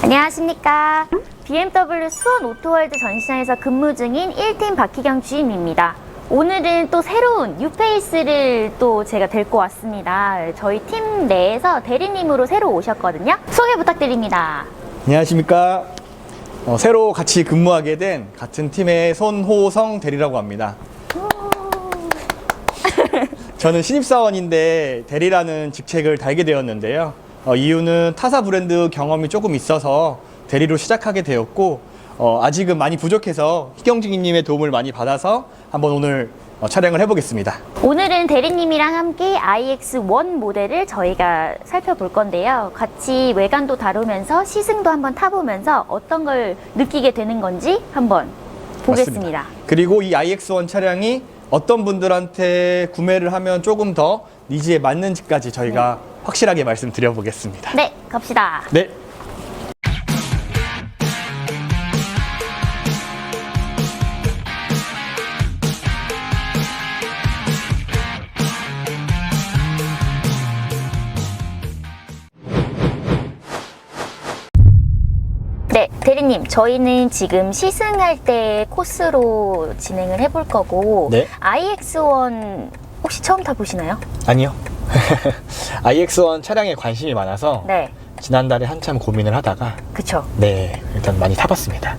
안녕하십니까. BMW 수원 오토월드 전시장에서 근무 중인 1팀 박희경 주임입니다. 오늘은 또 새로운 뉴페이스를 또 제가 데리고 왔습니다. 저희 팀 내에서 대리님으로 새로 오셨거든요. 소개 부탁드립니다. 안녕하십니까. 새로 같이 근무하게 된 같은 팀의 손호성 대리라고 합니다. 저는 신입사원인데 대리라는 직책을 달게 되었는데요. 이유는 타사 브랜드 경험이 조금 있어서 대리로 시작하게 되었고, 아직은 많이 부족해서 희경주임님의 도움을 많이 받아서 한번 오늘 촬영을 해보겠습니다. 오늘은 대리님이랑 함께 iX1 모델을 저희가 살펴볼 건데요. 같이 외관도 다루면서 시승도 한번 타보면서 어떤 걸 느끼게 되는 건지 한번 보겠습니다. 맞습니다. 그리고 이 iX1 차량이 어떤 분들한테 구매를 하면 조금 더 니즈에 맞는지까지 저희가 확실하게 말씀드려보겠습니다. 네, 갑시다. 네. 네, 대리님, 저희는 지금 시승할 때 코스로 진행을 해볼 거고, 네. iX1 혹시 처음 타보시나요? 아니요. iX1 차량에 관심이 많아서 네, 지난달에 한참 고민을 하다가 그쵸. 일단 많이 타봤습니다.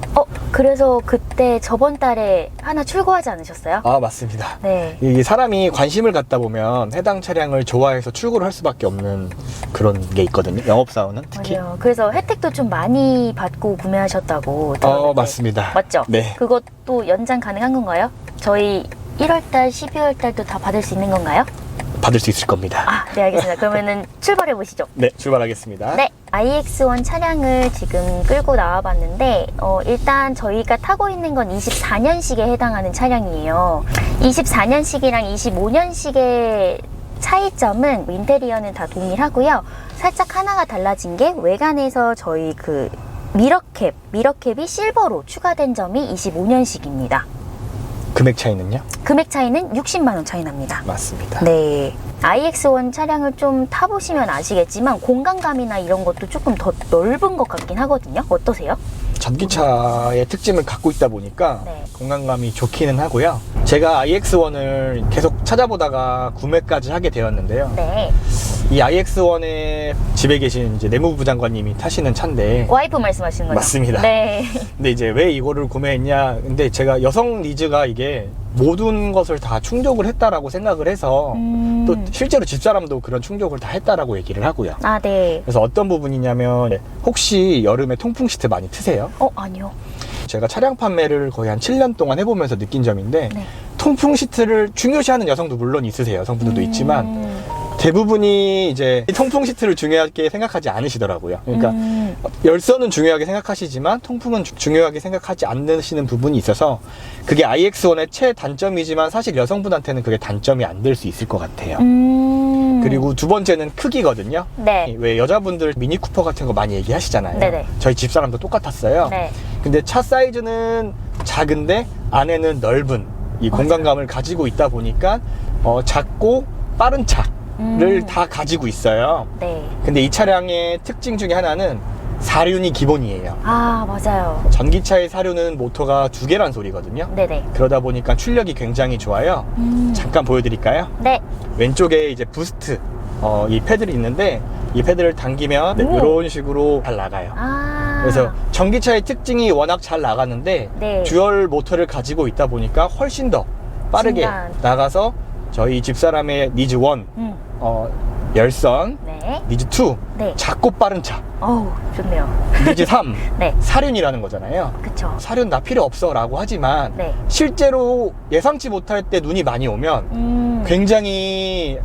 그래서 그때 저번 달에 하나 출고하지 않으셨어요? 아, 맞습니다. 네. 이게 사람이 관심을 갖다 보면 해당 차량을 좋아해서 출고를 할 수밖에 없는 그런 게 있거든요. 영업사원은 특히. 맞아요. 그래서 혜택도 좀 많이 받고 구매하셨다고 들었는데. 맞습니다. 맞죠? 네. 그것도 연장 가능한 건가요? 저희 1월달, 12월달도 다 받을 수 있는 건가요? 받을 수 있을 겁니다. 아, 네, 알겠습니다. 그러면은 출발해 보시죠. 네, 출발하겠습니다. 네, iX1 차량을 지금 끌고 나와봤는데 일단 저희가 타고 있는 건 24년식에 해당하는 차량이에요. 24년식이랑 25년식의 차이점은 인테리어는 다 동일하고요. 살짝 하나가 달라진 게 외관에서 저희 그 미러캡이 실버로 추가된 점이 25년식입니다. 금액 차이는요? 금액 차이는 60만 원 차이 납니다. 맞습니다. 네, iX1 차량을 좀 타보시면 아시겠지만 공간감이나 이런 것도 조금 더 넓은 것 같긴 하거든요. 어떠세요? 전기차의 특징을 갖고 있다 보니까 네. 공간감이 좋기는 하고요. 제가 iX1을 계속 찾아보다가 구매까지 하게 되었는데요. 네, 이 iX1의 집에 계신 이제 내무부 장관님이 타시는 차인데, 와이프 말씀하시는 거죠? 맞습니다. 네. 근데 이제 왜 이거를 구매했냐? 근데 제가 여성 니즈가 이게 모든 것을 다 충족을 했다라고 생각을 해서 또 실제로 집사람도 그런 충족을 다 했다라고 얘기를 하고요. 아, 네. 그래서 어떤 부분이냐면, 혹시 여름에 통풍 시트 많이 트세요? 아니요. 제가 차량 판매를 거의 한 7년 동안 해보면서 느낀 점인데, 네. 통풍 시트를 중요시하는 여성도 물론 있으세요. 여성분들도 있지만 대부분이 이제 통풍 시트를 중요하게 생각하지 않으시더라고요. 그러니까 열선은 중요하게 생각하시지만 통풍은 중요하게 생각하지 않으시는 부분이 있어서, 그게 iX1의 최단점이지만 사실 여성분한테는 그게 단점이 안 될 수 있을 것 같아요. 그리고 두 번째는 크기거든요. 네. 왜 여자분들 미니쿠퍼 같은 거 많이 얘기하시잖아요. 네네. 저희 집사람도 똑같았어요. 네. 근데 차 사이즈는 작은데 안에는 넓은 이 공간감을 가지고 있다 보니까 작고 빠른 차를 다 가지고 있어요. 네. 근데 이 차량의 특징 중에 하나는 사륜이 기본이에요. 아, 맞아요. 전기차의 사륜은 모터가 2개란 소리거든요. 네네. 그러다 보니까 출력이 굉장히 좋아요. 잠깐 보여드릴까요? 네. 왼쪽에 이제 부스트 이 패드를 있는데, 이 패드를 당기면 이런 식으로 잘 나가요. 아. 그래서 전기차의 특징이 워낙 잘 나가는데, 네. 듀얼 모터를 가지고 있다 보니까 훨씬 더 빠르게 순간. 나가서 저희 집사람의 니즈 1 열선, 네. 니즈 2 네. 작고 빠른 차, 좋네요. 니즈 3 네. 사륜이라는 거잖아요. 그쵸. 사륜 나 필요 없어 라고 하지만 네. 실제로 예상치 못할 때 눈이 많이 오면 굉장히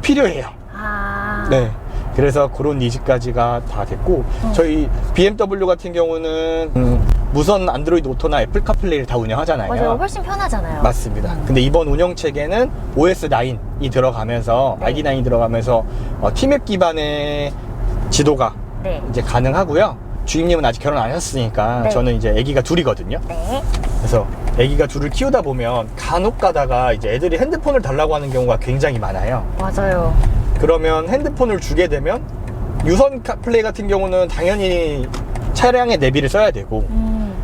필요해요. 아. 네. 그래서 그런 니즈까지가 다 됐고, 저희 BMW 같은 경우는 무선 안드로이드 오토나 애플 카플레이를 다 운영하잖아요. 맞아요. 훨씬 편하잖아요. 맞습니다. 근데 이번 운영 체계는 OS9이 들어가면서, 네. ID9이 들어가면서 티맵 기반의 지도가 네. 이제 가능하고요. 주임님은 아직 결혼 안 하셨으니까 네. 저는 이제 아기가 둘이거든요. 네. 그래서 아기가 둘을 키우다 보면 간혹 가다가 이제 애들이 핸드폰을 달라고 하는 경우가 굉장히 많아요. 맞아요. 그러면 핸드폰을 주게 되면 유선 플레이 같은 경우는 당연히 차량의 내비를 써야 되고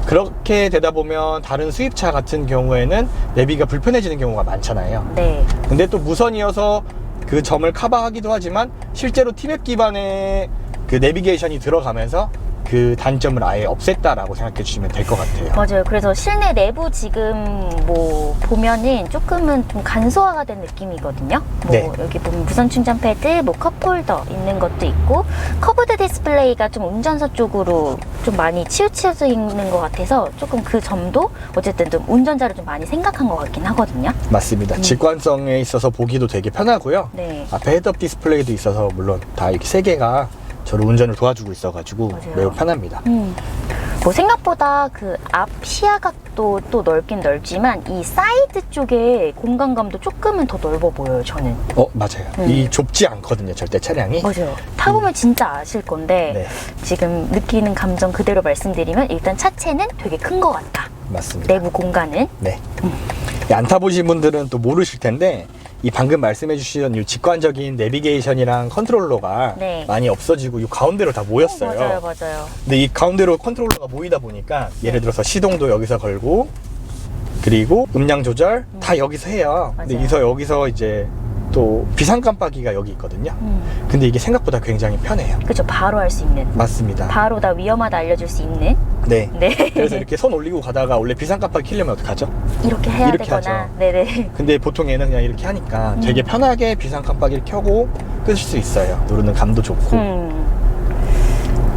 그렇게 되다 보면 다른 수입차 같은 경우에는 내비가 불편해지는 경우가 많잖아요. 네. 근데 또 무선이어서 그 점을 커버하기도 하지만 실제로 T맵 기반의 그 내비게이션이 들어가면서 그 단점을 아예 없앴다라고 생각해 주시면 될 것 같아요. 맞아요. 그래서 실내 내부 지금 뭐 보면은 조금은 좀 간소화가 된 느낌이거든요. 뭐 네. 여기 보면 무선 충전 패드, 뭐 컵홀더 있는 것도 있고 커브드 디스플레이가 좀 운전석 쪽으로 좀 많이 치우쳐져 있는 것 같아서 조금 그 점도 어쨌든 좀 운전자를 좀 많이 생각한 것 같긴 하거든요. 맞습니다. 직관성에 있어서 보기도 되게 편하고요. 네. 앞에 헤드업 디스플레이도 있어서 물론 다 이렇게 세 개가 저를 운전을 도와주고 있어가지고 맞아요. 매우 편합니다. 뭐 생각보다 그 앞 시야각도 또 넓긴 넓지만 이 사이드 쪽에 공간감도 조금은 더 넓어 보여요, 저는. 맞아요. 이 좁지 않거든요, 절대 차량이. 맞아요. 타보면 진짜 아실 건데 네. 지금 느끼는 감정 그대로 말씀드리면 일단 차체는 되게 큰 것 같다. 맞습니다. 내부 공간은. 네. 안 타보신 분들은 또 모르실 텐데 이 방금 말씀해 주신 이 직관적인 내비게이션이랑 컨트롤러가 네. 많이 없어지고 이 가운데로 다 모였어요. 맞아요. 근데 이 가운데로 컨트롤러가 모이다 보니까 예를 들어서 시동도 여기서 걸고 그리고 음량 조절 다 여기서 해요. 근데 맞아요. 여기서 이제 또 비상 깜빡이가 여기 있거든요. 근데 이게 생각보다 굉장히 편해요. 그죠. 바로 할 수 있는. 맞습니다. 바로 다 위험하다 알려줄 수 있는. 네. 네. 그래서 이렇게 손 올리고 가다가 원래 비상 깜빡이 켜려면 어떡하죠? 이렇게 해야 이렇게 되거나. 하죠. 네네. 근데 보통 얘는 그냥 이렇게 하니까 되게 편하게 비상 깜빡이를 켜고 끄실 수 있어요. 누르는 감도 좋고.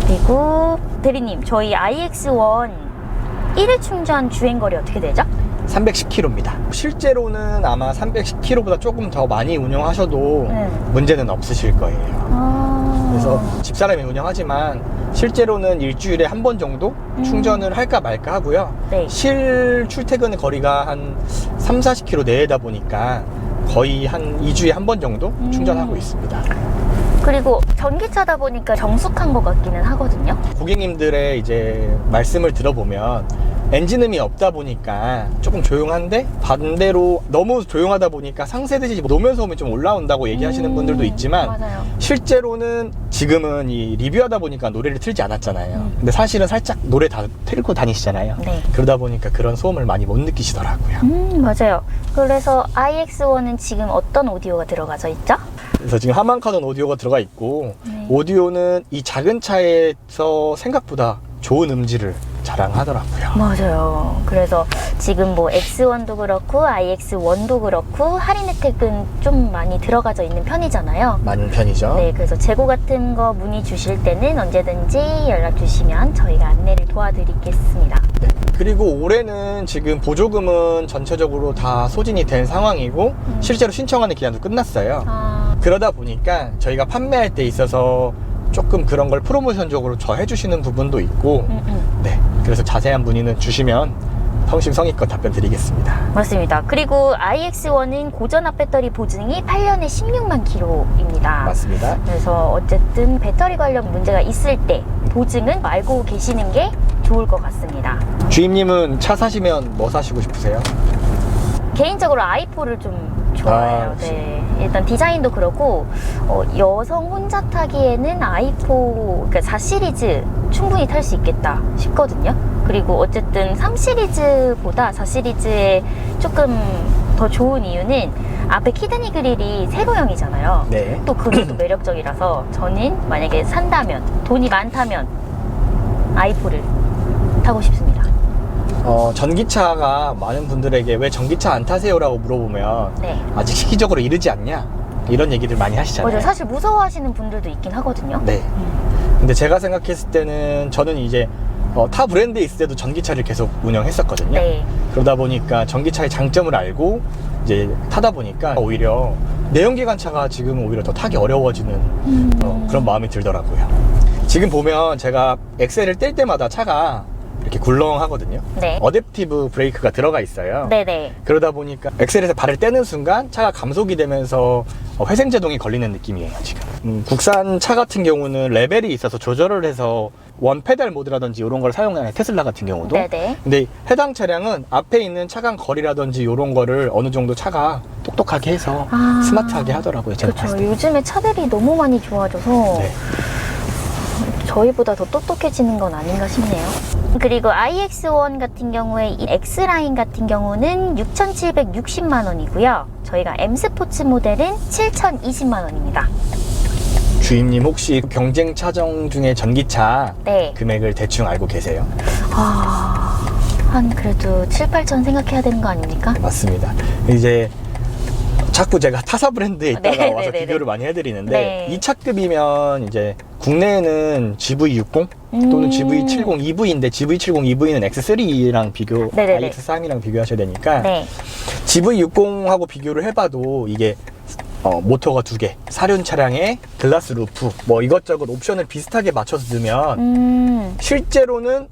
그리고 대리님, 저희 iX1 1일 충전 주행거리 어떻게 되죠? 310km입니다. 실제로는 아마 310km보다 조금 더 많이 운영하셔도 문제는 없으실 거예요. 그래서 집사람이 운영하지만 실제로는 일주일에 한 번 정도 충전을 할까 말까 하고요. 네. 실 출퇴근 거리가 한 3, 40km 내외다 보니까 거의 한 2주에 한 번 정도 충전하고 있습니다. 그리고 전기차다 보니까 정숙한 것 같기는 하거든요. 고객님들의 이제 말씀을 들어보면 엔진음이 없다 보니까 조금 조용한데 반대로 너무 조용하다 보니까 상세대지 노면 소음이 좀 올라온다고 얘기하시는 분들도 있지만 맞아요. 실제로는 지금은 이 리뷰하다 보니까 노래를 틀지 않았잖아요. 근데 사실은 살짝 노래 다 틀고 다니시잖아요. 네. 그러다 보니까 그런 소음을 많이 못 느끼시더라고요. 맞아요. 그래서 iX1은 지금 어떤 오디오가 들어가져 있죠? 그래서 지금 하만카논 오디오가 들어가 있고 오디오는 이 작은 차에서 생각보다 좋은 음질을 자랑하더라고요. 맞아요. 그래서 지금 뭐 X1도 그렇고 iX1도 그렇고 할인 혜택은 좀 많이 들어가져 있는 편이잖아요. 많은 편이죠. 네, 그래서 재고 같은 거 문의 주실 때는 언제든지 연락 주시면 저희가 안내를 도와드리겠습니다. 네. 그리고 올해는 지금 보조금은 전체적으로 다 소진이 된 상황이고 실제로 신청하는 기한도 끝났어요. 그러다 보니까 저희가 판매할 때 있어서 조금 그런 걸 프로모션적으로 저 해주시는 부분도 있고 네, 그래서 자세한 문의는 주시면 성심성의껏 답변 드리겠습니다. 맞습니다. 그리고 iX1은 고전압 배터리 보증이 8년에 16만 킬로입니다. 맞습니다. 그래서 어쨌든 배터리 관련 문제가 있을 때 보증은 알고 계시는 게 좋을 것 같습니다. 주임님은 차 사시면 뭐 사시고 싶으세요? 개인적으로 i4를 좀 좋아해요. 네. 일단 디자인도 그렇고 여성 혼자 타기에는 i4 그러니까 4 시리즈 충분히 탈 수 있겠다 싶거든요. 그리고 어쨌든 3 시리즈보다 4 시리즈에 조금 더 좋은 이유는 앞에 키드니 그릴이 세로형이잖아요. 네. 또 그게 또 매력적이라서 저는 만약에 산다면 돈이 많다면 i4를 타고 싶습니다. 전기차가 많은 분들에게 왜 전기차 안 타세요라고 물어보면 네. 아직 시기적으로 이르지 않냐 이런 얘기들 많이 하시잖아요. 맞아요. 사실 무서워하시는 분들도 있긴 하거든요. 네. 근데 제가 생각했을 때는 저는 이제 타 브랜드에 있을 때도 전기차를 계속 운영했었거든요. 네. 그러다 보니까 전기차의 장점을 알고 이제 타다 보니까 오히려 내연기관차가 지금 오히려 더 타기 어려워지는 그런 마음이 들더라고요. 지금 보면 제가 엑셀을 뗄 때마다 차가 이렇게 굴렁하거든요. 네. 어댑티브 브레이크가 들어가 있어요. 네네. 그러다 보니까 엑셀에서 발을 떼는 순간 차가 감속이 되면서 회생제동이 걸리는 느낌이에요 지금. 국산 차 같은 경우는 레벨이 있어서 조절을 해서 원 페달 모드라든지 이런 걸 사용하는 테슬라 같은 경우도. 네네. 근데 해당 차량은 앞에 있는 차간 거리라든지 이런 거를 어느 정도 차가 똑똑하게 해서 스마트하게 하더라고요. 제가 그렇죠. 봤을 때. 요즘에 차들이 너무 많이 좋아져서 네. 저희보다 더 똑똑해지는 건 아닌가 싶네요. 그리고 iX1 같은 경우에 이 X라인 같은 경우는 6,760만 원이고요. 저희가 M 스포츠 모델은 7,020만 원입니다. 주임님 혹시 경쟁 차종 중에 전기차 네. 금액을 대충 알고 계세요? 한 그래도 7, 8천 생각해야 되는 거 아닙니까? 맞습니다. 이제 자꾸 제가 타사 브랜드에 있다가 네, 와서 네, 네, 비교를 많이 해드리는데 네. 이 차급이면 이제 국내에는 GV60 또는 GV70 EV인데 GV70 EV는 X3랑 비교, 네, 네, 네. iX3이랑 비교하셔야 되니까 네. GV60하고 비교를 해봐도 이게 모터가 2개, 사륜 차량에 글라스 루프, 뭐 이것저것 옵션을 비슷하게 맞춰서 넣으면 실제로는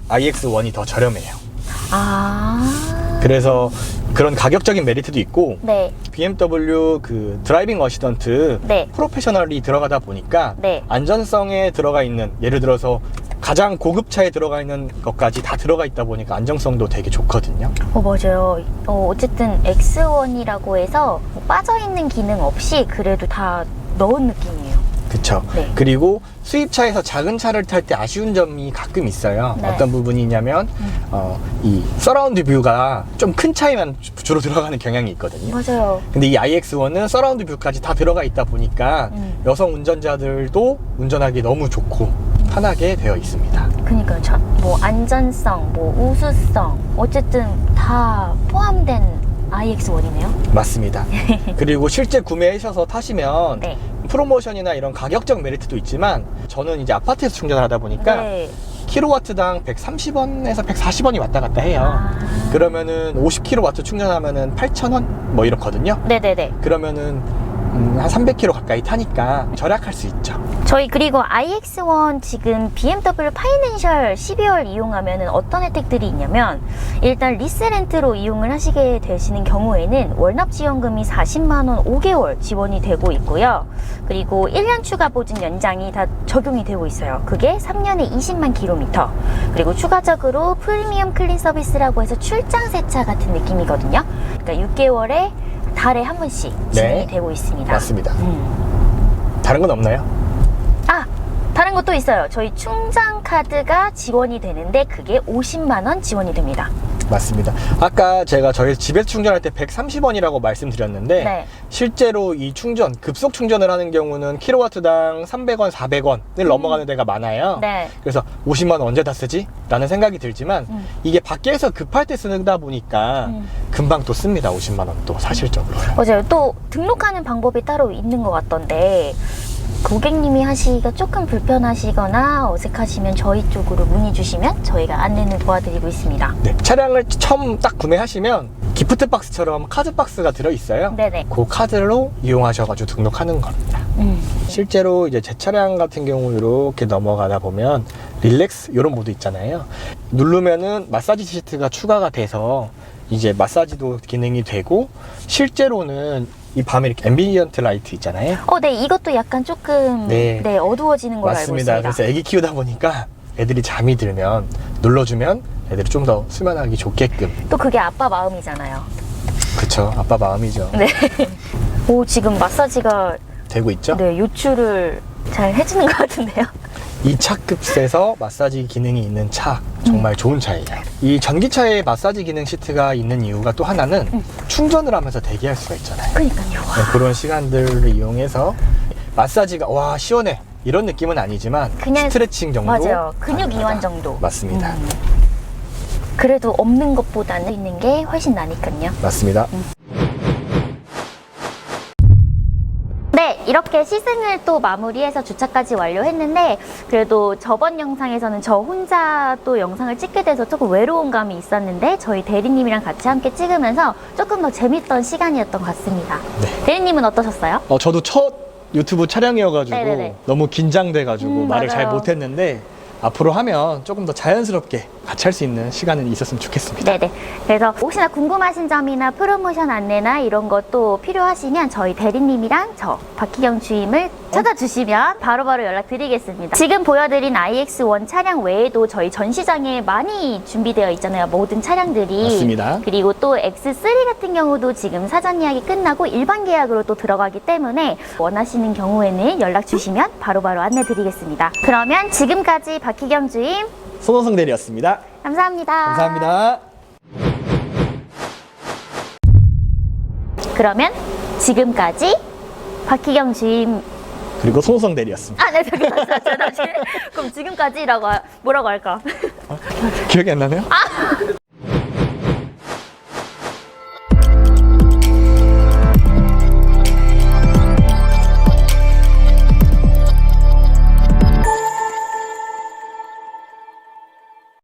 iX1이 더 저렴해요. 그래서 그런 가격적인 메리트도 있고 네. BMW 그 드라이빙 어시던트 네. 프로페셔널이 들어가다 보니까 네. 안전성에 들어가 있는, 예를 들어서 가장 고급차에 들어가 있는 것까지 다 들어가 있다 보니까 안정성도 되게 좋거든요. 맞아요. 어쨌든 X1이라고 해서 뭐 빠져있는 기능 없이 그래도 다 넣은 느낌이에요. 그쵸. 네. 그리고 수입차에서 작은 차를 탈 때 아쉬운 점이 가끔 있어요. 네. 어떤 부분이냐면 이 서라운드 뷰가 좀 큰 차에만 주로 들어가는 경향이 있거든요. 맞아요. 근데 이 iX1은 서라운드 뷰까지 다 들어가 있다 보니까 여성 운전자들도 운전하기 너무 좋고 편하게 되어 있습니다. 그러니까 뭐 안전성, 뭐 우수성 어쨌든 다 포함된 iX1이네요. 맞습니다. 그리고 실제 구매하셔서 타시면 네. 프로모션이나 이런 가격적 메리트도 있지만 저는 이제 아파트에서 충전을 하다 보니까 네. 킬로와트당 130원에서 140원이 왔다 갔다 해요. 그러면은 50kW 충전하면은 8,000원 뭐 이렇거든요. 네네네. 그러면은 한 300km 가까이 타니까 절약할 수 있죠. 저희 그리고 iX1 지금 BMW 파이낸셜 12월 이용하면은 어떤 혜택들이 있냐면 일단 리스렌트로 이용을 하시게 되시는 경우에는 월납 지원금이 40만원 5개월 지원이 되고 있고요. 그리고 1년 추가 보증 연장이 다 적용이 되고 있어요. 그게 3년에 20만 킬로미터. 그리고 추가적으로 프리미엄 클린 서비스라고 해서 출장 세차 같은 느낌이거든요. 그러니까 6개월에 달에 한 번씩 진행이 네. 되고 있습니다. 맞습니다. 다른 건 없나요? 다른 것도 있어요. 저희 충전 카드가 지원이 되는데 그게 50만원 지원이 됩니다. 맞습니다. 아까 제가 저희 집에서 충전할 때 130원이라고 말씀드렸는데 네. 실제로 이 충전, 급속 충전을 하는 경우는 킬로와트당 300원, 400원을 넘어가는 데가 많아요. 네. 그래서 50만 원 언제 다 쓰지? 라는 생각이 들지만 이게 밖에서 급할 때 쓰다 보니까 금방 또 씁니다. 50만 원 또 사실적으로. 맞아요. 또 등록하는 방법이 따로 있는 것 같던데 고객님이 하시기가 조금 불편하시거나 어색하시면 저희 쪽으로 문의 주시면 저희가 안내는 도와드리고 있습니다. 네, 차량을 처음 딱 구매하시면 기프트 박스처럼 카드 박스가 들어있어요. 네네. 그 카드로 이용하셔가지고 등록하는 겁니다. 실제로 이제 제 차량 같은 경우 이렇게 넘어가다 보면 릴렉스 이런 모드 있잖아요. 누르면은 마사지 시트가 추가가 돼서 이제 마사지도 기능이 되고 실제로는 이 밤에 이렇게 앰비언트 라이트 있잖아요. 네. 이것도 약간 조금 네. 어두워지는 걸로 알고 맞습니다. 있습니다. 그래서 애기 키우다 보니까 애들이 잠이 들면 눌러주면 애들이 좀 더 수면하기 좋게끔. 또 그게 아빠 마음이잖아요. 그쵸. 아빠 마음이죠. 네. 지금 마사지가 되고 있죠. 네, 요출을 잘 해주는 것 같은데요. 이 차급에서 마사지 기능이 있는 차 정말 좋은 차예요. 이 전기차에 마사지 기능 시트가 있는 이유가 또 하나는 충전을 하면서 대기할 수가 있잖아요. 그러니까요. 네, 그런 시간들을 이용해서 마사지가 와 시원해 이런 느낌은 아니지만 그냥 스트레칭 정도. 맞아요. 근육 가능하다. 이완 정도. 맞습니다. 그래도 없는 것보다는 있는 게 훨씬 나니까요. 맞습니다. 네, 이렇게 시승을 또 마무리해서 주차까지 완료했는데 그래도 저번 영상에서는 저 혼자 또 영상을 찍게 돼서 조금 외로운 감이 있었는데 저희 대리님이랑 같이 함께 찍으면서 조금 더 재밌던 시간이었던 것 같습니다. 네. 대리님은 어떠셨어요? 저도 첫 유튜브 촬영이어가지고 네네네. 너무 긴장돼가지고 말을 잘 맞아요. 못했는데 앞으로 하면 조금 더 자연스럽게 같이 할 수 있는 시간이 있었으면 좋겠습니다. 네네. 그래서 혹시나 궁금하신 점이나 프로모션 안내나 이런 것도 필요하시면 저희 대리님이랑 저 박희경 주임을 찾아주시면 바로바로 연락드리겠습니다. 지금 보여드린 iX1 차량 외에도 저희 전시장에 많이 준비되어 있잖아요. 모든 차량들이. 맞습니다. 그리고 또 X3 같은 경우도 지금 사전 예약이 끝나고 일반 계약으로 또 들어가기 때문에 원하시는 경우에는 연락 주시면 바로바로 안내 드리겠습니다. 그러면 지금까지 박희경 주임 손호성 대리였습니다. 감사합니다. 감사합니다. 그러면 지금까지 박희경 주임 그리고 손호성 대리였습니다. 네, 잠깐만. 그럼 지금까지라고 뭐라고 할까? 기억이 안 나네요?